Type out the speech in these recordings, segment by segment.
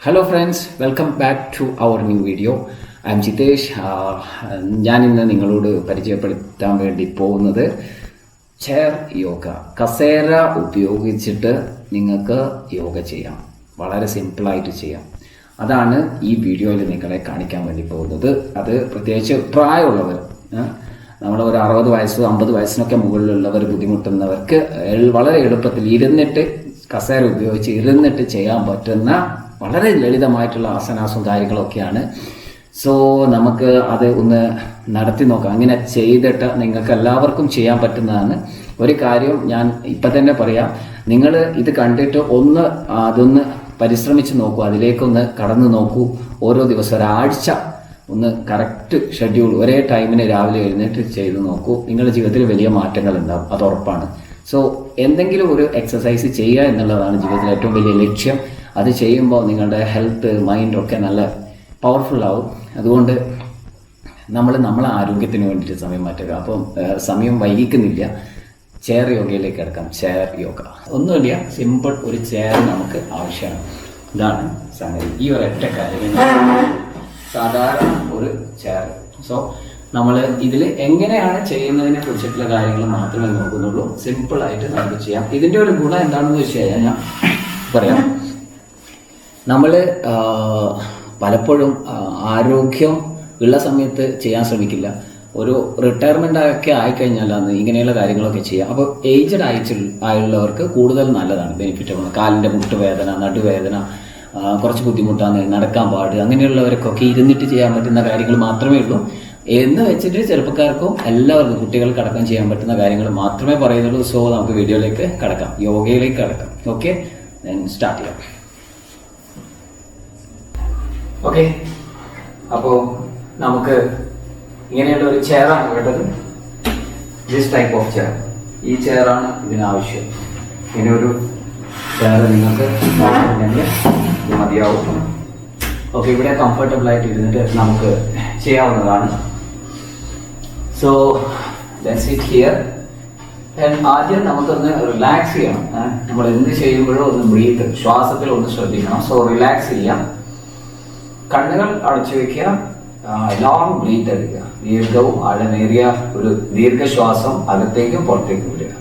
Hello friends, welcome back to our new video. I am Jitesh. ഞാനിന്ന് നിങ്ങളോട് പരിചയപ്പെടുത്താൻ വേണ്ടി പോകുന്നത് ചെയർ യോഗ. കസേര ഉപയോഗിച്ചിട്ട് നിങ്ങൾക്ക് യോഗ ചെയ്യാം, വളരെ സിമ്പിളായിട്ട് ചെയ്യാം. അതാണ് ഈ വീഡിയോയിൽ നിങ്ങളെ കാണിക്കാൻ വേണ്ടി പോകുന്നത്. അത് പ്രത്യേകിച്ച് പ്രായമുള്ളവർ, നമ്മൾ ഒരു 60 വയസ്സ് 50 വയസ്സിനൊക്കെ മുകളിലുള്ളവർ, ബുദ്ധിമുട്ടുന്നവർക്ക് വളരെ എളുപ്പത്തിൽ ഇരുന്നിട്ട്, കസേര ഉപയോഗിച്ച് ഇരുന്നിട്ട് ചെയ്യാൻ പറ്റുന്ന വളരെ ലളിതമായിട്ടുള്ള ആസനാസും കാര്യങ്ങളൊക്കെയാണ്. സോ നമുക്ക് അത് ഒന്ന് നടത്തി നോക്കാം. അങ്ങനെ ചെയ്തിട്ട് നിങ്ങൾക്ക് എല്ലാവർക്കും ചെയ്യാൻ പറ്റുന്നതാണ്. ഒരു കാര്യം ഞാൻ ഇപ്പം തന്നെ പറയാം, നിങ്ങൾ ഇത് കണ്ടിട്ട് അതൊന്ന് പരിശ്രമിച്ച് നോക്കൂ, അതിലേക്കൊന്ന് കടന്നു നോക്കൂ. ഓരോ ദിവസം ഒരാഴ്ച ഒന്ന് കറക്റ്റ് ഷെഡ്യൂൾ, ഒരേ ടൈമിന് രാവിലെ എഴുന്നേറ്റ് ചെയ്ത് നോക്കൂ. നിങ്ങളുടെ ജീവിതത്തിൽ വലിയ മാറ്റങ്ങൾ ഉണ്ടാവും, അത് ഉറപ്പാണ്. സോ എന്തെങ്കിലും ഒരു എക്സസൈസ് ചെയ്യുക എന്നുള്ളതാണ് ജീവിതത്തിലെ ഏറ്റവും വലിയ ലക്ഷ്യം. അത് ചെയ്യുമ്പോൾ നിങ്ങളുടെ ഹെൽത്ത്, മൈൻഡൊക്കെ നല്ല പവർഫുൾ ആവും. അതുകൊണ്ട് നമ്മളെ ആരോഗ്യത്തിന് വേണ്ടിയിട്ട് സമയം മാറ്റുക. അപ്പം സമയം വൈകിക്കുന്നില്ല, ചെയർ യോഗയിലേക്ക് കിടക്കാം. ചെയർ യോഗ ഒന്നുമില്ല, സിമ്പിൾ ഒരു ചെയർ നമുക്ക് ആവശ്യമാണ്. ഇതാണ് സംഗതി. ഈ ഒരൊറ്റ കാര്യം, സാധാരണ ഒരു ചെയർ. സോ നമ്മൾ ഇതിൽ എങ്ങനെയാണ് ചെയ്യുന്നതിനെ കുറിച്ചിട്ടുള്ള കാര്യങ്ങൾ മാത്രമേ നോക്കുന്നുള്ളൂ. സിമ്പിളായിട്ട് നമുക്ക് ചെയ്യാം. ഇതിൻ്റെ ഒരു ഗുണം എന്താണെന്ന് വെച്ച് കഴിഞ്ഞാൽ ഞാൻ പറയാം. നമ്മൾ പലപ്പോഴും ആരോഗ്യം ഉള്ള സമയത്ത് ചെയ്യാൻ ശ്രമിക്കില്ല. ഒരു റിട്ടയർമെൻ്റ് ഒക്കെ ആയിക്കഴിഞ്ഞാലാണ് ഇങ്ങനെയുള്ള കാര്യങ്ങളൊക്കെ ചെയ്യാം. അപ്പോൾ ഏജ്ഡ് ആയുള്ളവർക്ക് കൂടുതൽ നല്ലതാണ്, ബെനിഫിറ്റാണ്. കാലിൻ്റെ മുട്ടുവേദന, നടുവേദന, കുറച്ച് ബുദ്ധിമുട്ടാണ്, നടക്കാൻ പാട്, അങ്ങനെയുള്ളവർക്കൊക്കെ ഇരുന്നിട്ട് ചെയ്യാൻ പറ്റുന്ന കാര്യങ്ങൾ മാത്രമേ ഉള്ളൂ എന്ന് വെച്ചിട്ട് ചെറുപ്പക്കാർക്കും എല്ലാവർക്കും, കുട്ടികൾക്കടക്കം ചെയ്യാൻ പറ്റുന്ന കാര്യങ്ങൾ മാത്രമേ പറയുന്നുള്ളൂ. സോ നമുക്ക് വീഡിയോയിലേക്ക് കടക്കാം, യോഗയിലേക്ക് കടക്കാം. ഓക്കെ, സ്റ്റാർട്ട് ചെയ്യാം. ഓക്കെ, അപ്പോൾ നമുക്ക് ഇങ്ങനെയുള്ള ഒരു ചെയറാണ് വേണ്ടത്. This type of chair. ഈ ചെയറാണ് ഇതിനാവശ്യം. ഇങ്ങനെ ഒരു ചെയർ നിങ്ങൾക്ക് മതിയാവും. ഓക്കെ, ഇവിടെ കംഫർട്ടബിൾ ആയിട്ട് ഇരുന്നിട്ട് നമുക്ക് ചെയ്യാവുന്നതാണ്. So let's sit here. ആദ്യം നമുക്കൊന്ന് റിലാക്സ് ചെയ്യണം. നമ്മൾ എന്ത് ചെയ്യുമ്പോഴും ഒന്ന് ബ്രീത്ത്, ശ്വാസത്തിൽ ഒന്ന് ശ്രദ്ധിക്കണം. സോ റിലാക്സ് ചെയ്യാം. കണ്ണുകൾ അടച്ചു വെക്കുക, ലോങ് ബ്രീത്ത് എടുക്കുക. ദീർഘവും ആഴമേറിയ ഒരു ദീർഘശ്വാസം അകത്തേക്കും പുറത്തേക്കും വിടുക.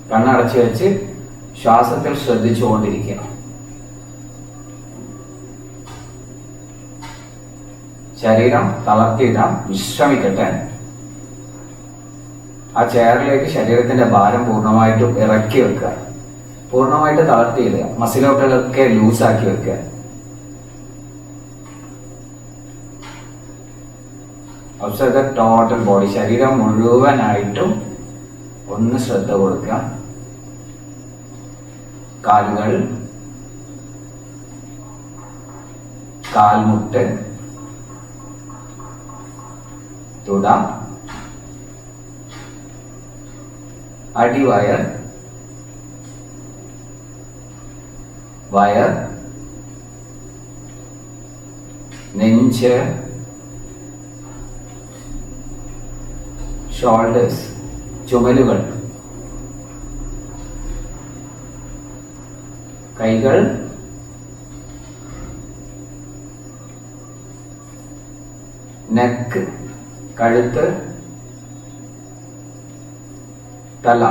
കണ്ണടച്ചു വെച്ച് ശ്വാസത്തിൽ ശ്രദ്ധിച്ചുകൊണ്ടിരിക്കുക. ശരീരം തളർത്തിയിടാം, വിശ്രമിക്കട്ടെ. ആ ചെയറിലേക്ക് ശരീരത്തിന്റെ ഭാരം പൂർണ്ണമായിട്ടും ഇറക്കി വെക്കുക. പൂർണ്ണമായിട്ട് തളർത്തിയിടുക. മസിലുകളൊക്കെ ലൂസാക്കി വെക്കുക. Observe the total body. ശരീരം മുഴുവനായിട്ടും ഒന്ന് ശ്രദ്ധ കൊടുക്കുക. കാലുകൾ, കാൽമുട്ട്, തുട, അടിവയർ, വയർ, നെഞ്ച്, ഷോൾഡേഴ്സ്, ചുമലുകൾ, കൈകൾ, നെക്ക്, കഴുത്ത്, തല.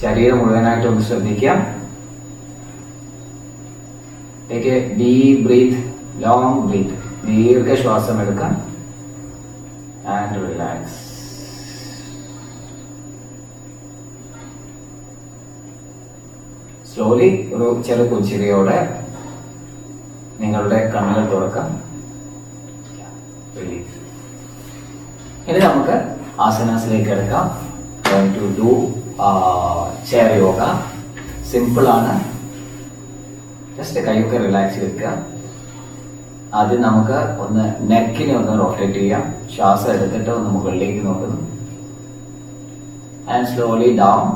ശരീരം മുഴുവനായിട്ട് ഒന്ന് ശ്രദ്ധിക്കാം. Take a deep breath, long breath. ദീർഘശ്വാസം എടുക്കാം ആൻഡ് റിലാക്സ്. സ്ലോലി ഒരു ചെറു പുഞ്ചിരിയോടെ നിങ്ങളുടെ കണ്ണുകൾ തുറക്കാം. ഇനി നമുക്ക് ആസനാസിലേക്ക് എടുക്കാം. going to do chair yoga. Simple ആണ്. ജസ്റ്റ് കൈയൊക്കെ റിലാക്സ് വെക്കുക. ആദ്യം നമുക്ക് ഒന്ന് നെക്കിനെ ഒന്ന് റൊട്ടേറ്റ് ചെയ്യാം. ശ്വാസം എടുത്തിട്ട് ഒന്ന് മുകളിലേക്ക് നോക്കുന്നു. And slowly down.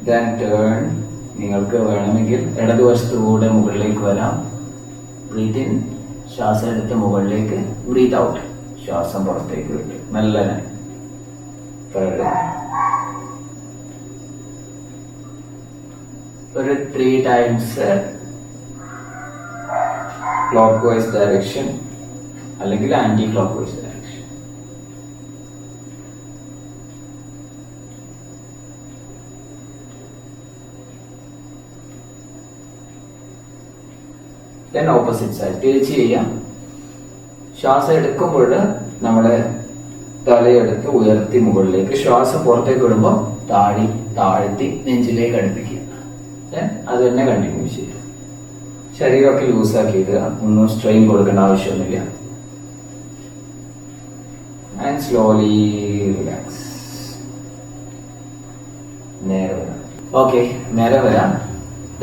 Then turn. നിങ്ങൾക്ക് വേണമെങ്കിൽ ഇടതുവശത്തുകൂടെ മുകളിലേക്ക് വരാം. ബ്രീത്ത് ഇൻ, ശ്വാസം എടുത്ത് മുകളിലേക്ക്, ബ്രീത്ത് ഔട്ട്, ശ്വാസം പുറത്തേക്ക് വിട്ട്. മെല്ലനെ. ഒരു 3 times ക്ലോക്ക് വൈസ് ഡയറക്ഷൻ അല്ലെങ്കിൽ anti clock vice direction. then opposite side തിരിച്ച് ചെയ്യാം. ശ്വാസം എടുക്കുമ്പോൾ നമ്മുടെ തലയെടുത്ത് ഉയർത്തി മുകളിലേക്ക്, ശ്വാസം പുറത്തേക്ക് വിടുമ്പോൾ താഴ്ത്തി നെഞ്ചിലേക്ക് അടുപ്പിക്കുക. അത് തന്നെ കണ്ടിന്യൂ ചെയ്യുക. ശരീരമൊക്കെ ലൂസാക്കിയിട്ട് ഒന്നും സ്ട്രെയിൻ കൊടുക്കേണ്ട ആവശ്യമൊന്നുമില്ല. And slowly relax. നേരെ വരാം. ഓക്കെ, നേരെ വരാം.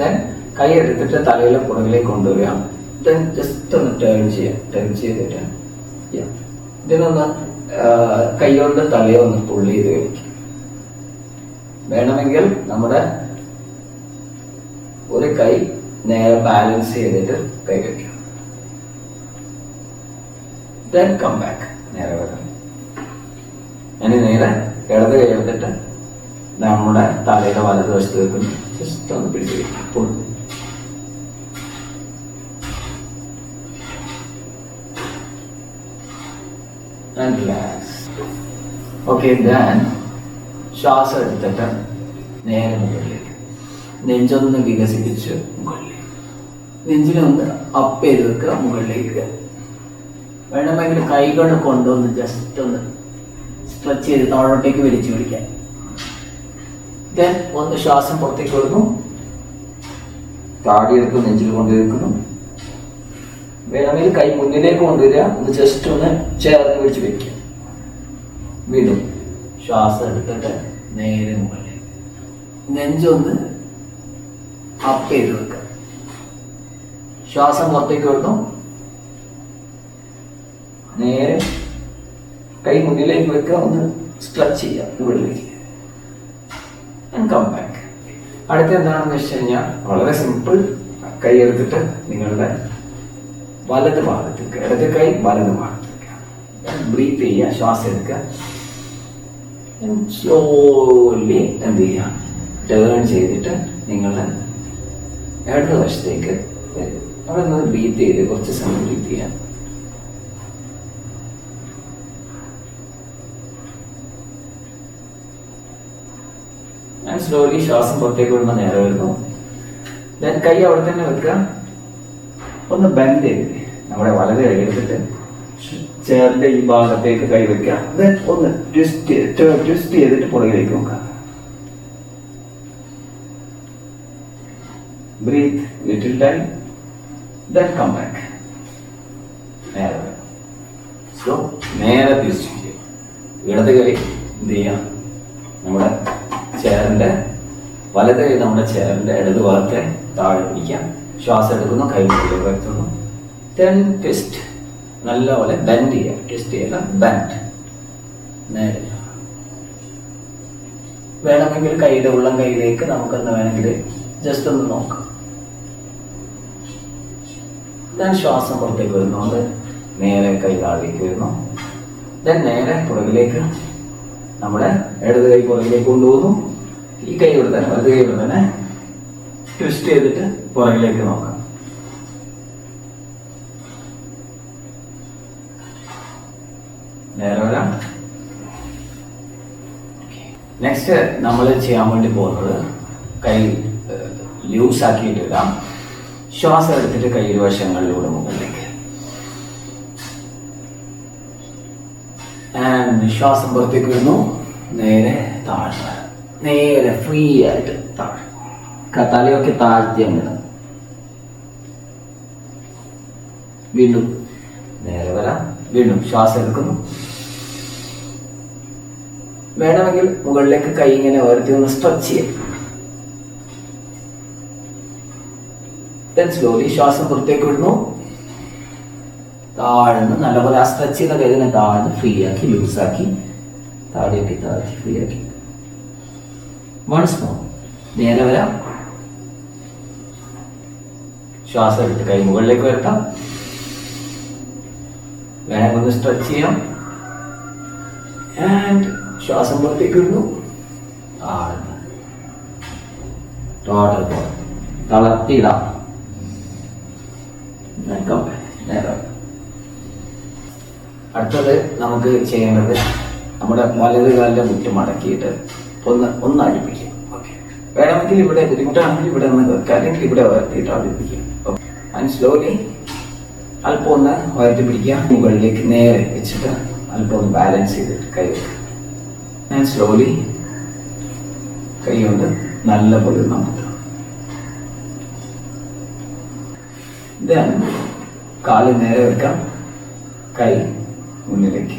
ദെൻ കൈ എടുത്തിട്ട് തലയിലെ പുറകിലേക്ക് കൊണ്ടുവരിക. ദെൻ ജസ്റ്റ് ഒന്ന് ടേൺ ചെയ്യാം. ടേൺ ചെയ്തിട്ട് ഇതിനൊന്ന് കൈകൊണ്ട് തലയെ ഒന്ന് പുള്ളി ചെയ്ത് കഴിക്കും. വേണമെങ്കിൽ നമ്മുടെ ഒരു കൈ നേരെ ബാലൻസ് ചെയ്തിട്ട് കൈ വയ്ക്കാം. Then come back. നേരെ വരാം. ഇനി നേരെ ഇടത് കൈ എടുത്തിട്ട് നമ്മുടെ തലയുടെ വലതുവശത്ത് വെക്കുന്നു. ജസ്റ്റ് ഒന്ന് പിടിച്ച് വയ്ക്കും. And relax. Okay, then ശ്വാസം എടുത്തിട്ട് നേരെ മുകളിലേക്ക്, നെഞ്ചൊന്ന് വികസിപ്പിച്ച് മുകളിലേക്ക്, നെഞ്ചിനൊന്ന് അപ്പ് ചെയ്ത് വെക്കുക. മുകളിലേക്ക് വേണമെങ്കിൽ കൈകൾ കൊണ്ടൊന്ന് ജസ്റ്റ് ഒന്ന് സ്ട്രെച്ച് ചെയ്ത് താഴോട്ടേക്ക് വലിച്ചു പിടിക്കാൻ. ദെൻ ഒന്ന് ശ്വാസം പുറത്തേക്ക് വിടുന്നു, താടിയെടുത്ത് നെഞ്ചിൽ കൊണ്ടുവയ്ക്കുന്നു. വേണമെങ്കിൽ കൈ മുന്നിലേക്ക് കൊണ്ടുവരിക. ഒന്ന് ജസ്റ്റ് ഒന്ന് ചേർന്ന് പിടിച്ച് വെക്കുക. വീണ്ടും ശ്വാസം എടുത്തിട്ട് നേരെ മുകളിലേക്ക്, നെഞ്ചൊന്ന് അപ്പ് ചെയ്ത് വെക്കുക. ശ്വാസം പുറത്തേക്ക് വിടുന്നു, നേരെ കൈ മുന്നിലേക്ക് വെക്കുക. ഒന്ന് സ്ട്രെച്ച് ചെയ്യുക മുകളിലേക്ക്. Come back. അടുത്ത എന്താണെന്ന് വെച്ച് കഴിഞ്ഞാൽ വളരെ സിമ്പിൾ. കൈ എടുത്തിട്ട് നിങ്ങളുടെ വലത് ഭാഗത്തേക്ക്, ഇടത് കൈ വലത് ഭാഗത്തേക്ക് ബ്രീത്ത് ചെയ്യുക. ശ്വാസം എടുക്കുക. സ്ലോലി എന്ത് ചെയ്യുക, ടേൺ ചെയ്തിട്ട് നിങ്ങളുടെ ഇടത് വശത്തേക്ക് വരും. അവിടെ നിന്ന് ബ്രീത്ത് ചെയ്ത് കുറച്ച് സമയം ബ്രീത്ത് ചെയ്യാം. ഞാൻ സ്ലോലി ശ്വാസം പുറത്തേക്ക് വിടുമ്പോൾ നേരെ വരുന്നു. ദെൻ കൈ അവിടെ തന്നെ വെക്കുക. ഒന്ന് ബെൻഡ് ചെയ്ത് നമ്മുടെ വലത് കൈ എടുത്തിട്ട് ചെയറിന്റെ ഈ ഭാഗത്തേക്ക് കൈ വെക്കുക. ദെൻ ഒന്ന് ട്വിസ്റ്റ് ചെയ്തിട്ട് പുറകിലേക്ക് നോക്കുക. Breathe little time. Then come back. നേരെ സോ നേരെ തിരിച്ചു ചെയ്യും. ഇടത് കൈ എന്ത് ചെയ്യാം, നമ്മുടെ ചെയറിന്റെ വലത് കൈ നമ്മുടെ ചെയറിന്റെ ഇടത് ഭാഗത്തെ താഴെ പിടിക്കാം. ശ്വാസം എടുക്കുന്നു, കൈ മുകളിലേക്ക് വരുത്തുന്നു. Then twist. നല്ലപോലെ ബെൻഡ് ചെയ്യുക. ട്വിസ്റ്റ് ചെയ്യുക, ബെൻഡ്. നേരെ വേണമെങ്കിൽ കൈയുടെ ഉള്ളം കൈയിലേക്ക് നമുക്കൊന്ന് വേണമെങ്കിൽ ജസ്റ്റ് ഒന്ന് നോക്കാം. ദെൻ ശ്വാസം പുറത്തേക്ക് വരുന്നുണ്ട്, നേരെ കൈ താഴേക്ക് വരുന്നു. ദെൻ നേരെ പുറകിലേക്ക് നമ്മുടെ ഇടത് കൈ പുറകിലേക്ക് കൊണ്ടുപോകുന്നു. ഈ കൈ ഇവിടെ തന്നെ, വലത് കൈ ഇവിടെ തന്നെ ട്വിസ്റ്റ് ചെയ്തിട്ട് പുറകിലേക്ക് നോക്കാം. നേരെ വരാം. നെക്സ്റ്റ് നമ്മൾ ചെയ്യാൻ വേണ്ടി പോകുന്നത് കൈ ലൂസ് ആക്കിയിട്ടിടാം. ശ്വാസം എടുത്തിട്ട് കൈ വശങ്ങളിലൂടെ മുകളിലേക്ക്, ശ്വാസം പുറത്തേക്ക് വരുന്നു. നേരെ താഴ്ന്ന, നേരെ ഫ്രീ ആയിട്ട് താഴെ, തലയൊക്കെ താഴ്ത്തി അങ്ങനെ. വീണ്ടും നേരെ വരാം. വീണ്ടും ശ്വാസം എടുക്കുന്നു. വേണമെങ്കിൽ മുകളിലേക്ക് കൈ ഇങ്ങനെ ഉയർത്തി ഒന്ന് സ്ട്രെച്ച് ചെയ്യാം. സ്ലോലി ശ്വാസം പുറത്തേക്ക് വിടുന്നു. താഴ്ന്ന് നല്ലപോലെ ആ സ്ട്രെച്ച് ചെയ്യുന്ന കൈതിനെ താഴ്ന്ന് ഫ്രീ ആക്കി, ലൂസാക്കി, താഴേക്ക് താഴ്ത്തി ഫ്രീ ആക്കി. Once more. നേരെ വരാം. ശ്വാസം എടുത്ത് കൈ മുകളിലേക്ക് വരുത്താം. വേണമെങ്കിൽ ഒന്ന് സ്ട്രെച്ച് ചെയ്യാം. ആൻഡ് ശ്വാസം പുറത്തേക്ക് ഇടുന്നു. ടോട്ടൽ പോലെ തളർത്തിയിടാം. അടുത്തത് നമുക്ക് ചെയ്യേണ്ടത് നമ്മുടെ വലത് കാലിന്റെ മുറ്റ് മടക്കിയിട്ട് ഒന്ന് അടുപ്പിക്കുക. വേണമെങ്കിൽ ഇവിടെ ബുദ്ധിമുട്ടാണെങ്കിൽ ഇവിടെ നിന്ന് വെക്കുക, അല്ലെങ്കിൽ ഇവിടെ ഉയർത്തിയിട്ട് അടുപ്പിക്കുക. ആൻഡ് സ്ലോലി അല്പം ഒന്ന് ഉയർത്തി പിടിക്കുക. മുകളിലേക്ക് നേരെ വെച്ചിട്ട് അല്പം ഒന്ന് ബാലൻസ് ചെയ്തിട്ട് കൈ വെക്കുക. ആൻഡ് സ്ലോലി കൈ കൊണ്ട് നല്ലപോലെ നമുക്ക് കാല് നേരെ വെക്കാം, കൈ മുന്നിലേക്ക്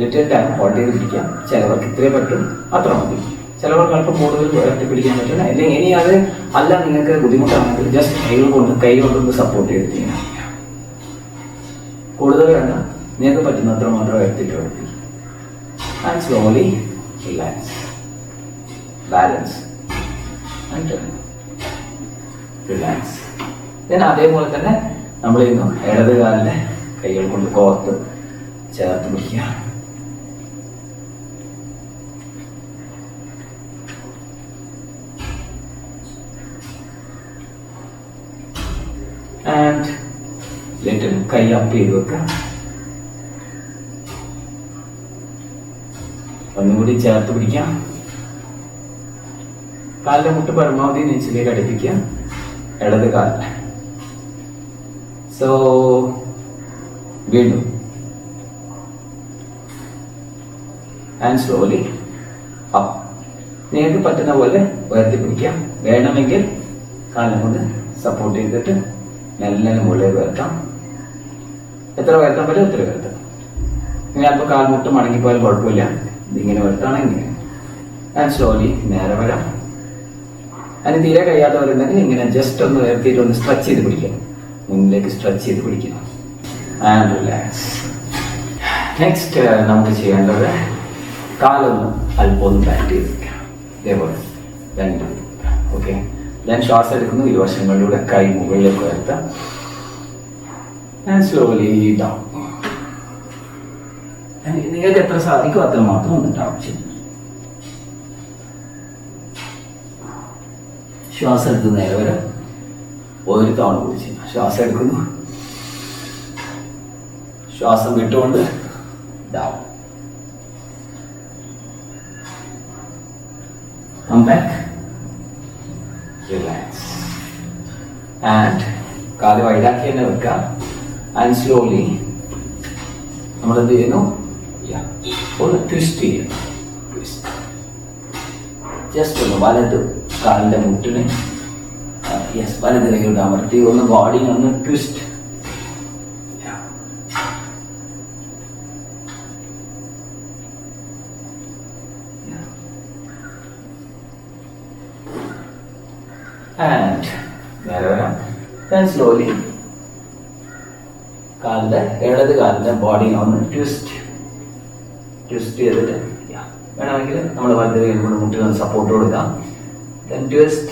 ലിറ്റിൽ ടൈം ഹോൾഡ് ചെയ്ത് പിടിക്കാം. ചിലവർക്ക് ഇത്രയും പറ്റും, അത്ര മതി. ചിലവർക്ക് അല്പം കൂടുതൽ ഉയർത്തി പിടിക്കാൻ പറ്റില്ല. അല്ലെങ്കിൽ ഇനി അത് അല്ല നിങ്ങൾക്ക് ബുദ്ധിമുട്ടാണെങ്കിൽ ജസ്റ്റ് കൈ കൊണ്ടൊന്ന് സപ്പോർട്ട് ചെയ്ത് ചെയ്യാം. കൂടുതൽ വേണ്ട, നിങ്ങൾക്ക് പറ്റുന്നത്ര മാത്രം ഉയർത്തിയിട്ട് ഉയർത്തി. And slowly relax, balance and relax. then അതേപോലെ തന്നെ നമ്മൾ ഇന്ന് ഇടത് കാലിലെ കൈകൾ കൊണ്ട് കോർത്ത് ചേർത്ത് പിടിക്കുക. ആൻഡ് ലിറ്റിൽ കൈ അപ്പ് ചെയ്ത് വെക്കുക. ഒന്നുകൂടി ചേർത്ത് പിടിക്കാം. കാലിന്റെ മുട്ട് പരമാവധി നെഞ്ചിലേക്ക് അടുപ്പിക്കുക, ഇടത് കാലിൽ. സോ വീണ്ടും ആൻഡ് സ്ലോലി അപ്പ്. നിങ്ങൾക്ക് പറ്റുന്ന പോലെ ഉയർത്തി പിടിക്കാം. വേണമെങ്കിൽ കാലം കൊണ്ട് സപ്പോർട്ട് ചെയ്തിട്ട് മെല്ലെ മുകളിലേക്ക് ഉയർത്താം. എത്ര ഉയർത്താൻ പറ്റും എത്ര ഉയർത്താം. ഇനി അല്പം കാൽമുട്ട് മടങ്ങിപ്പോയാൽ കുഴപ്പമില്ല. ഇതിങ്ങനെ ഉയർത്താണെങ്കിൽ ആൻഡ് സ്ലോലി നേരെ വരാം. അതിന് തീരെ കഴിയാത്തവരുണ്ടെങ്കിൽ ഇങ്ങനെ ജസ്റ്റ് ഒന്ന് ഉയർത്തിയിട്ട് ഒന്ന് സ്ട്രെച്ച് ചെയ്ത് പിടിക്കാം. മുന്നിലേക്ക് സ്ട്രെച്ച് ചെയ്ത് പിടിക്കണം. And relax. നെക്സ്റ്റ് നമുക്ക് ചെയ്യേണ്ടത് കാലൊന്ന് അല്പം ഒന്ന് ബാറ്റ് ചെയ്ത് വെക്കാം. ഇതേപോലെ രണ്ട്. ഓക്കെ, ഞാൻ ശ്വാസം എടുക്കുന്നു. ഇരുവശങ്ങളിലൂടെ കൈ മുകളിലേക്ക് ഉയർത്താം. And slowly down. നിങ്ങൾക്ക് എത്ര സാധിക്കും അത്ര മാത്രം വന്നിട്ട് ആവശ്യം. ശ്വാസം എടുത്ത് നേരെ വരാം. ഒരു തവണ കുടിച്ച് ശ്വാസം എടുക്കുന്നു, ശ്വാസം വിട്ടുകൊണ്ട് down. Come back, relax, and കാല് വൈഡാക്കി തന്നെ വെക്കാം. ആൻഡ് സ്ലോലി നമ്മൾ എന്ത് ചെയ്യുന്നു, ഒന്ന് ട്വിസ്റ്റ് ചെയ്യും. ജസ്റ്റ് ഒന്ന് വലത് കാലിന്റെ മുട്ടിന് വലത് കൈയോട് അമർത്തി ഒന്ന് ബോഡി ഒന്ന് ട്വിസ്റ്റ്. ആൻഡ് നേരെ വരാം. then slowly കാലിന്റെ ഇടത് കാലിന്റെ ബോഡി ഒന്ന് ട്വിസ്റ്റ് ചെയ്തിട്ട് വേണമെങ്കിൽ നമ്മൾ വലത് കൈ കൊണ്ട് മുട്ടിൽ സപ്പോർട്ട് കൊടുക്കാം. then twist.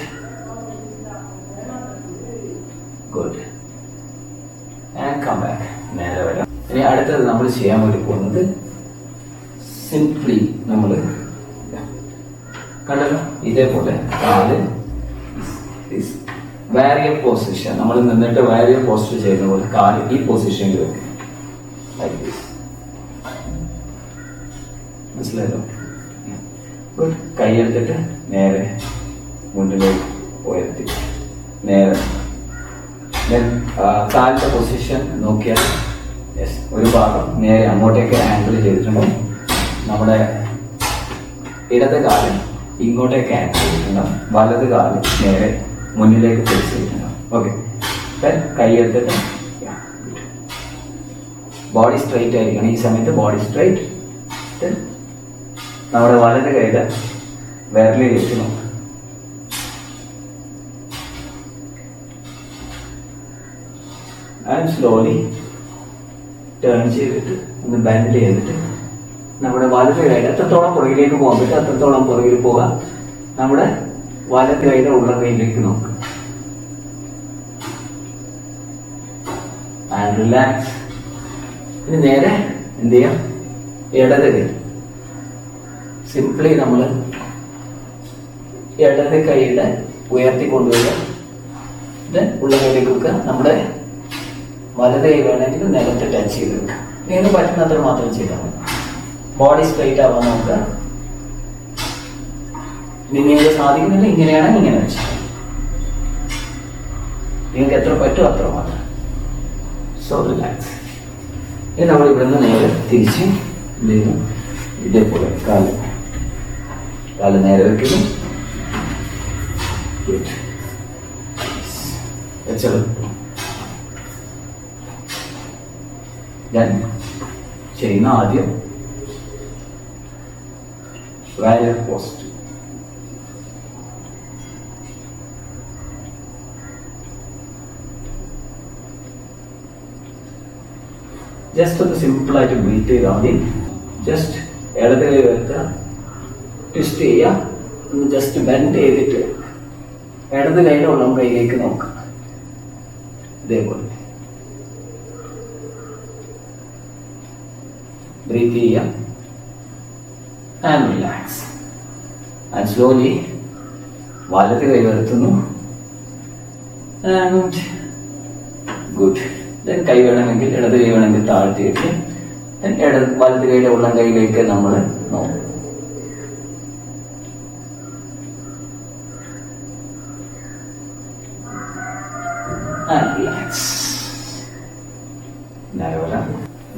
good and come back. നേരെ വരാം. ഇനി അടുത്തത് നമ്മൾ ചെയ്യാൻ വേണ്ടി പോകുന്നത് സിംപ്ലി നമ്മൾ കണ്ടല്ലോ ഇതേപോലെ കാല് വാരിയർ പൊസിഷൻ, നമ്മൾ നിന്നിട്ട് വാരിയർ പോസ്റ്റർ ചെയ്യുന്ന പോലെ കാല് ഈ പൊസിഷനിൽ വെക്കും. മനസ്സിലായല്ലോ? ഗുഡ്. കൈ എടുത്തിട്ട് നേരെ മുന്നിലേക്ക് ഉയർത്തി നേരെ കാലിന്റെ പൊസിഷൻ നോക്കിയാൽ ഒരു ഭാഗം നേരെ അങ്ങോട്ടേക്ക് ആംഗിൾ ചെയ്തിട്ടുണ്ടാവും. നമ്മുടെ ഇടത് കാല് ഇങ്ങോട്ടേക്ക് ആംഗിൾ ചെയ്തിട്ടുണ്ടാവും. വലത് കാല് നേരെ മുന്നിലേക്ക് ഫേസ് ചെയ്തിട്ടുണ്ടാവും. ഓക്കെ, കൈ എടുത്തിട്ട് ബോഡി സ്ട്രൈറ്റ് ആയിരിക്കണം. ഈ സമയത്ത് ബോഡി സ്ട്രൈറ്റ്. നമ്മുടെ വലത് കൈയുടെ വിരലിലേക്ക് നോക്കാം. ആൻഡ് സ്ലോലി ടേൺ ചെയ്തിട്ട് ഒന്ന് ബെൻഡ് ചെയ്തിട്ട് നമ്മുടെ വലത് കൈയുടെ എത്രത്തോളം പുറകിലേക്ക് പോകാൻ പറ്റും അത്രത്തോളം പുറകിൽ പോകാം. നമ്മുടെ വലത് കൈയുടെ ഉള്ള കൈയിലേക്ക് നോക്കുക. And relax. ഇനി നേരെ എന്ത് ചെയ്യാം, ഇടത് കൈ സിംപ്ലി നമ്മൾ ഇടത് കൈയുടെ ഉയർത്തിക്കൊണ്ടുവരിക, ഉള്ള കൈയിലേക്ക് വെക്കുക. നമ്മുടെ വലത് കൈ വേണമെങ്കിൽ നിലത്ത് ടച്ച് ചെയ്ത് വെക്കുക. നിങ്ങൾക്ക് പറ്റുന്നത്ര മാത്രം ചെയ്താൽ മതി. ബോഡി സ്ട്രെയിറ്റ് ആവാൻ നോക്കുക. നിങ്ങൾക്ക് സാധിക്കുന്നില്ല, ഇങ്ങനെയാണെങ്കിൽ ഇങ്ങനെ വെച്ചാൽ നിങ്ങൾക്ക് എത്ര പറ്റും അത്ര മാത്രം. So relax. ഇനി നമ്മൾ ഇവിടുന്ന് നേരെ തിരിച്ച് എന്ത് ചെയ്യുന്നു, ഇതേപോലെ കാല് നേരെ വെക്കുന്നു. വെച്ചത് ഞാൻ ചെയ്യുന്ന ആദ്യം വാരിയർ പോസ്റ്റ്. ജസ്റ്റ് ഒന്ന് സിമ്പിളായിട്ട് ബ്രീത്ത് ചെയ്താൽ മതി. ജസ്റ്റ് ഇടത് കൈ വരുത്തുക, ട്വിസ്റ്റ് ചെയ്യുക, ഒന്ന് ജസ്റ്റ് ബെൻഡ് ചെയ്തിട്ട് ഇടത് കൈയുടെ ഉള്ളം കൈയിലേക്ക് നോക്കുക. ഇതേപോലെ ബ്രീത്ത് ചെയ്യുക ആൻഡ് റിലാക്സ്. ആൻഡ് സ്ലോലി വലത് കൈ വരുത്തുന്നു. And good. ദെൻ കൈ വേണമെങ്കിൽ ഇടത് കൈ വേണമെങ്കിൽ താഴ്ത്തിയിട്ട് വലത് കൈയുടെ ഉള്ളം കൈയിലേക്ക് നമ്മൾ നോക്കും.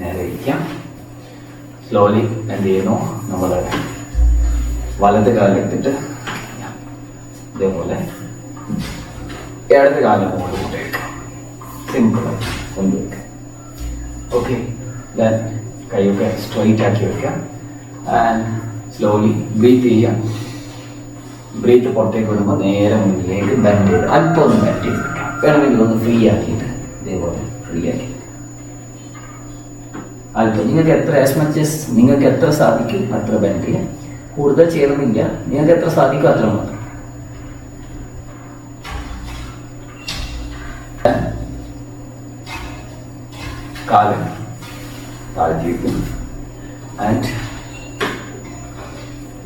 നേരെ ഇരിക്കാം. സ്ലോലി എന്ത് ചെയ്യുന്നു, നമ്മൾ വലത് കാലെടുത്തിട്ട് ഇതേപോലെ ഇടത് കാലം മുകളിൽ കൊണ്ടുവയ്ക്കാം. സിമ്പിളായിട്ട് കൊണ്ടുവയ്ക്കാം. ഓക്കെ, ദെൻ കൈയൊക്കെ സ്ട്രൈറ്റ് ആക്കി വെക്കാം. ആൻഡ് സ്ലോലി ബ്രീത്ത് ചെയ്യാം. ബ്രീത്ത് പുറത്തേക്ക് വിടുമ്പോൾ നേരെ മുന്നിലേക്ക് ബെൻഡ് ചെയ്ത് അല്പം ഒന്ന് ബെൻഡ് ചെയ്ത് വെക്കാം. വേണമെങ്കിൽ ഒന്ന് ഫ്രീ ആക്കിയിട്ട് ഇതേപോലെ ഫ്രീ ആക്കി അല്പം നിങ്ങൾക്ക് എത്ര ആസ് മച്ച് എസ് നിങ്ങൾക്ക് എത്ര സാധിക്കും അത്ര ബെൻഡ് ചെയ്യാം. കൂടുതൽ ചെയ്യണമെന്നില്ല, നിങ്ങൾക്ക് എത്ര സാധിക്കും അത്ര മാത്രം. കാല് താഴ്ത്തിയിരിക്കും. ആൻഡ്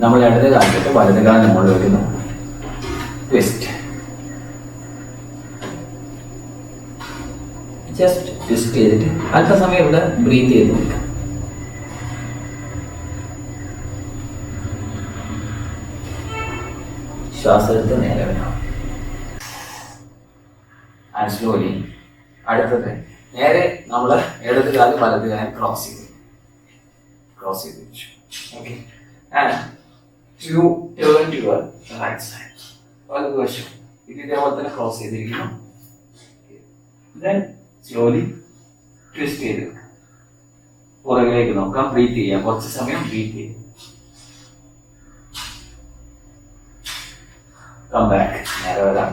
നമ്മൾ ഇടത് കാലത്തിട്ട് വലത് കാലം നമ്മൾ വെക്കുന്നു. ട്വിസ്റ്റ്. ജസ്റ്റ് ട്വിസ്റ്റ് ചെയ്തിട്ട് അല്പസമയം ഇവിടെ ബ്രീത്ത് ചെയ്ത് നോക്കാം. ശ്വാസം എടുത്ത് നേരെ വരാം. ആൻഡ് സ്ലോലി അടുത്തത് നേരെ നമ്മൾ ഇടത് കാലം വലത് കാലം ക്രോസ് ചെയ്ത് വെച്ചു. Okay, and to turn to your right side. വലതുവശം ഇത് ഇതേപോലെ തന്നെ ക്രോസ് ചെയ്തിരിക്കുന്നു. ദെൻ സ്ലോലി ട്വിസ്റ്റ് ചെയ്ത് പുറകിലേക്ക് നോക്കാം. ബ്രീത്ത് ചെയ്യാം. കുറച്ച് സമയം ബ്രീത്ത് ചെയ്യാം. Come back. നേരെ വരാം.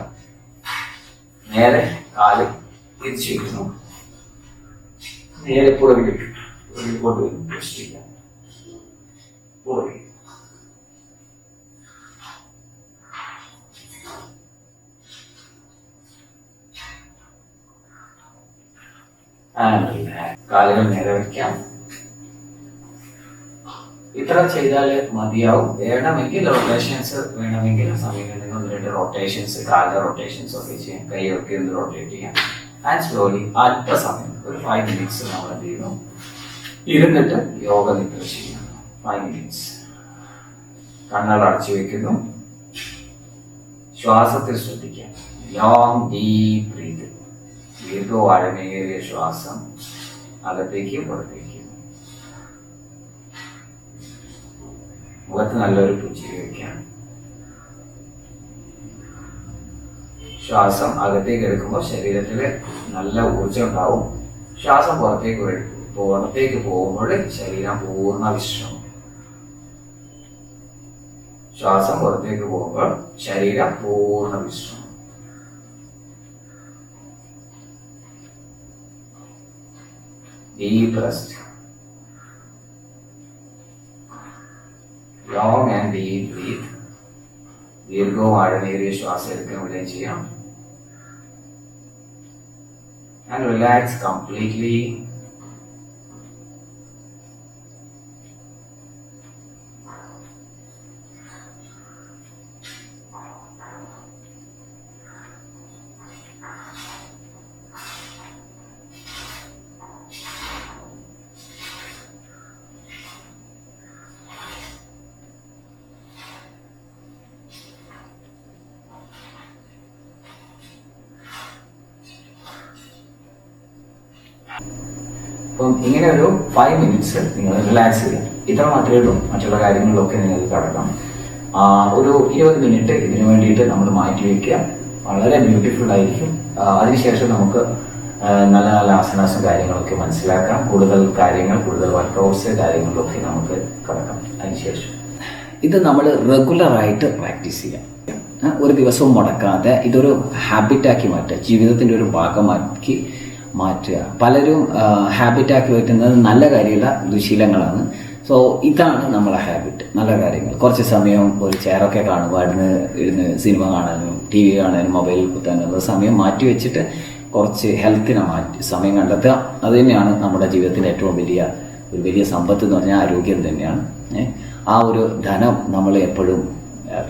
നേരെ കാല് തിരിച്ചു വയ്ക്കുന്നു. നേരെ പുറകിലേക്ക് കൊണ്ടുവരും. ട്വിസ്റ്റ് ചെയ്യാം. പുറകിൽ കാലുകൾ നേരെ വയ്ക്കാം. ഇത്ര ചെയ്താല് മതിയാവും. വേണമെങ്കിൽ റൊട്ടേഷൻസ് വേണമെങ്കിൽ സമയം രണ്ട് റൊട്ടേഷൻസ്, കാലിന്റെ റൊട്ടേഷൻസ് ഒക്കെ ചെയ്യാം. കൈയൊക്കെ ഒന്ന് റൊട്ടേറ്റ് ചെയ്യാം. ആൻഡ് സ്ലോലി അല്പസമയം ഒരു 5 minutes നമ്മൾ എന്ത് ചെയ്യുന്നു, ഇരുന്നിട്ട് യോഗ നിദ്ര ചെയ്യുന്നു. 5 minutes. കണ്ണുകൾ അടച്ചു വെക്കുന്നു. ശ്വാസത്തിൽ ശ്രദ്ധിക്കാം. Long deep breath. ദീർഘവാഴമേറിയ ശ്വാസം അകത്തേക്ക് പുറത്തേക്ക്. മുഖത്ത് നല്ലൊരു പുഞ്ചിരി വയ്ക്കാം. ശ്വാസം അകത്തേക്ക് എടുക്കുമ്പോൾ ശരീരത്തിൽ നല്ല ഊർജം ഉണ്ടാവും. ശ്വാസം പുറത്തേക്ക് പോകുമ്പോൾ ശരീരം പൂർണ്ണ വിശ്രമം. ശ്വാസം പുറത്തേക്ക് പോകുമ്പോൾ ശരീരം പൂർണ്ണ വിശ്രമം. Deep rest. Long and deep breathe. ദീർഘവും ആഴമേറിയ ശ്വാസം എടുക്കുകയും ചെയ്യാം. And relax completely. അപ്പം ഇങ്ങനെ ഒരു 5 മിനിറ്റ്സ് നിങ്ങൾ റിലാക്സ് ചെയ്യുക. ഇത്ര മാത്രമേ ഉള്ളൂ. മറ്റുള്ള കാര്യങ്ങളിലൊക്കെ നിങ്ങൾക്ക് കടക്കാം. ഒരു 20 മിനിറ്റ് ഇതിനു വേണ്ടിയിട്ട് നമ്മൾ മാറ്റി വയ്ക്കുക. വളരെ ബ്യൂട്ടിഫുൾ ആയിരിക്കും. അതിനുശേഷം നമുക്ക് നല്ല നല്ല ആസനാസും കാര്യങ്ങളൊക്കെ മനസ്സിലാക്കാം. കൂടുതൽ കാര്യങ്ങൾ, കൂടുതൽ വർക്കൗട്ട്സ് കാര്യങ്ങളിലൊക്കെ നമുക്ക് കടക്കാം. അതിനുശേഷം ഇത് നമ്മൾ റെഗുലറായിട്ട് പ്രാക്ടീസ് ചെയ്യാം. ഒരു ദിവസവും മുടക്കാതെ ഇതൊരു ഹാബിറ്റാക്കി മാറ്റുക, ജീവിതത്തിൻ്റെ ഒരു ഭാഗമാക്കി മാറ്റുക. പലരും ഹാബിറ്റാക്കി വയ്ക്കുന്നത് നല്ല കാര്യമുള്ള ദുശീലങ്ങളാണ്. സോ ഇതാണ് നമ്മളെ ഹാബിറ്റ്. നല്ല കാര്യങ്ങൾ കുറച്ച് സമയം ഒരു ചെയറൊക്കെ കാണുമ്പോൾ ഇരുന്ന് സിനിമ കാണാനും TV കാണാനും മൊബൈലിൽ കുത്താനുള്ള സമയം മാറ്റി വെച്ചിട്ട് കുറച്ച് ഹെൽത്തിനെ സമയം കണ്ടെത്തുക. അത് തന്നെയാണ് നമ്മുടെ ജീവിതത്തിൻ്റെ ഏറ്റവും വലിയ സമ്പത്ത് എന്ന് പറഞ്ഞാൽ ആരോഗ്യം തന്നെയാണ്. ആ ഒരു ധനം നമ്മൾ എപ്പോഴും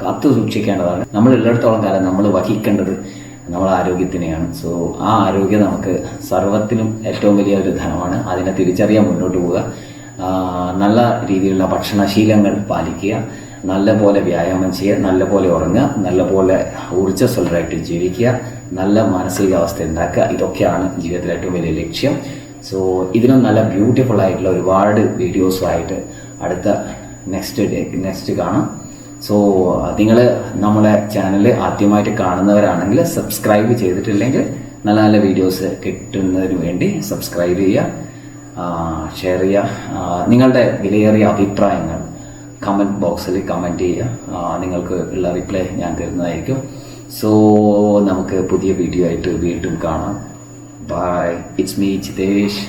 കാത്തു സൂക്ഷിക്കേണ്ടതാണ്. നമ്മൾ ഉള്ളിടത്തോളം കാലം നമ്മൾ വഹിക്കേണ്ടത് നമ്മളെ ആരോഗ്യത്തിനെയാണ്. സോ ആ ആരോഗ്യം നമുക്ക് സർവ്വത്തിനും ഏറ്റവും വലിയ ഒരു ധനമാണ്. അതിനെ തിരിച്ചറിയാൻ മുന്നോട്ട് പോവുക. നല്ല രീതിയിലുള്ള ഭക്ഷണശീലങ്ങൾ പാലിക്കുക, നല്ല പോലെ വ്യായാമം ചെയ്യുക, നല്ല പോലെ ഉറങ്ങുക, നല്ല പോലെ ഊർജ്ജസ്വലരായിട്ട് ജീവിക്കുക, നല്ല മാനസികാവസ്ഥ ഉണ്ടാക്കുക. ഇതൊക്കെയാണ് ജീവിതത്തിലെ ഏറ്റവും വലിയ ലക്ഷ്യം. സോ ഇതിനും നല്ല ബ്യൂട്ടിഫുൾ ആയിട്ടുള്ള ഒരുപാട് വീഡിയോസുമായിട്ട് അടുത്ത നെക്സ്റ്റ് കാണാം. സോ നിങ്ങൾ നമ്മളെ ചാനൽ ആദ്യമായിട്ട് കാണുന്നവരാണെങ്കിൽ സബ്സ്ക്രൈബ് ചെയ്തിട്ടില്ലെങ്കിൽ നല്ല നല്ല വീഡിയോസ് കിട്ടുന്നതിന് വേണ്ടി സബ്സ്ക്രൈബ് ചെയ്യുക, ഷെയർ ചെയ്യുക. നിങ്ങളുടെ വിലയേറിയ അഭിപ്രായങ്ങൾ കമൻറ്റ് ബോക്സിൽ കമൻറ്റ് ചെയ്യുക. നിങ്ങൾക്ക് ഉള്ള റിപ്ലൈ ഞാൻ തരുന്നതായിരിക്കും. സോ നമുക്ക് പുതിയ വീഡിയോ ആയിട്ട് വീണ്ടും കാണാം. Bye, it's me Jithesh.